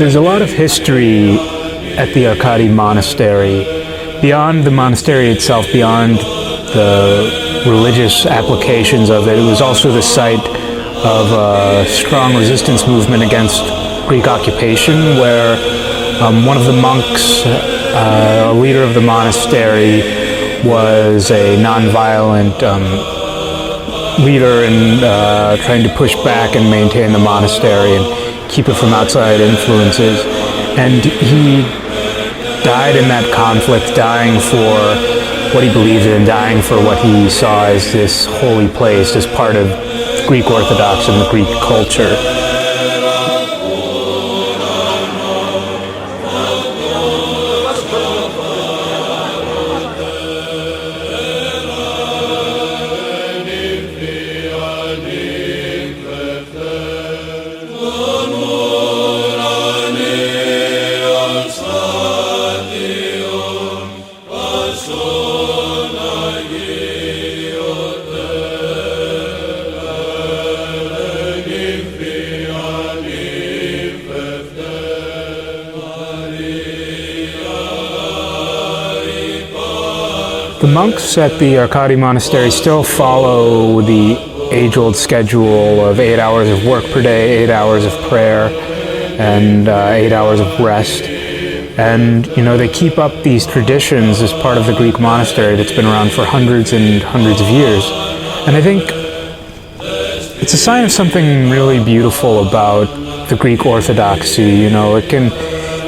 There's a lot of history at the Arkadi Monastery. Beyond the monastery itself, beyond the religious applications of it, it was also the site of a strong resistance movement against Greek occupation, where one of the monks, a leader of the monastery, was a non-violent leader in trying to push back and maintain the monastery and keep it from outside influences. And he died in that conflict, dying for what he believed in, dying for what he saw as this holy place, as part of Greek Orthodox and the Greek culture. The monks at the Arkadi Monastery still follow the age-old schedule of 8 hours of work per day, 8 hours of prayer, and 8 hours of rest. And, they keep up these traditions as part of the Greek monastery that's been around for hundreds and hundreds of years. And I think it's a sign of something really beautiful about the Greek Orthodoxy. It can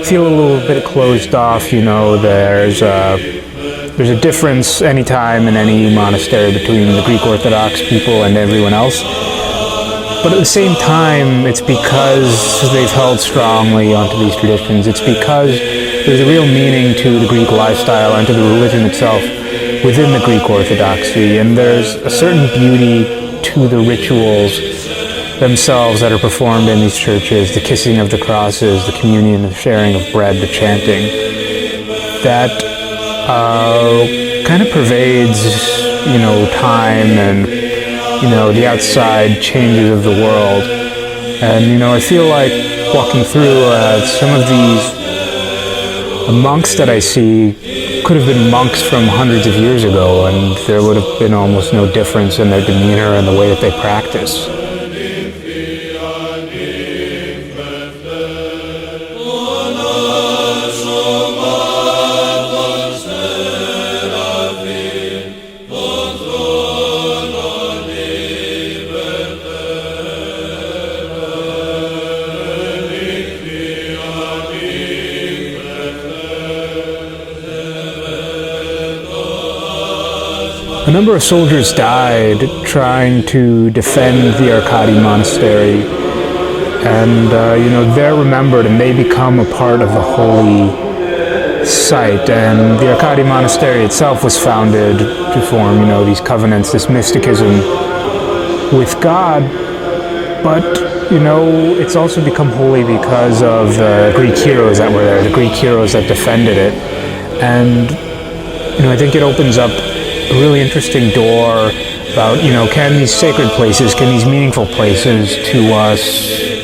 feel a little bit closed off. There's a difference anytime in any monastery between the Greek Orthodox people and everyone else. But at the same time, it's because they've held strongly onto these traditions. It's because there's a real meaning to the Greek lifestyle and to the religion itself within the Greek Orthodoxy. And there's a certain beauty to the rituals themselves that are performed in these churches, the kissing of the crosses, the communion, the sharing of bread, the chanting, that kind of pervades, time and, the outside changes of the world. And, I feel like walking through some of these monks that I see could have been monks from hundreds of years ago, and there would have been almost no difference in their demeanor and the way that they practice. A number of soldiers died trying to defend the Arkadi Monastery, and they're remembered and they become a part of the holy site. And the Arkadi Monastery itself was founded to form, these covenants, this mysticism with God. But it's also become holy because of the Greek heroes that were there, the Greek heroes that defended it. And I think it opens up a really interesting door about, can these sacred places, can these meaningful places to us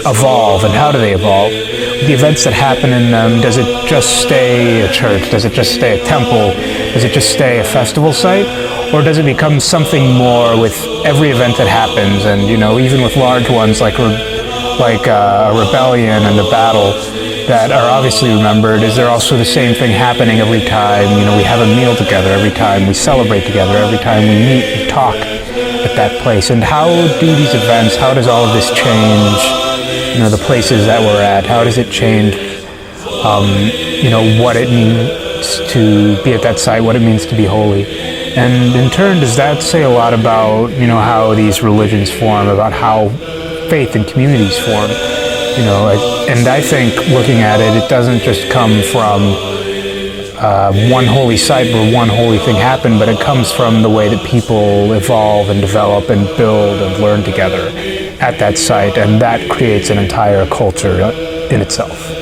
evolve, and how do they evolve? The events that happen in them, does it just stay a church? Does it just stay a temple? Does it just stay a festival site? Or does it become something more with every event that happens? And, even with large ones like a rebellion and a battle that are obviously remembered, is there also the same thing happening every time, we have a meal together, every time we celebrate together, every time we meet and talk at that place? And how do these events, how does all of this change, the places that we're at? How does it change, what it means to be at that site, what it means to be holy? And in turn, does that say a lot about, how these religions form, about how faith and communities form? And I think looking at it, it doesn't just come from one holy site where one holy thing happened, but it comes from the way that people evolve and develop and build and learn together at that site, and that creates an entire culture in itself.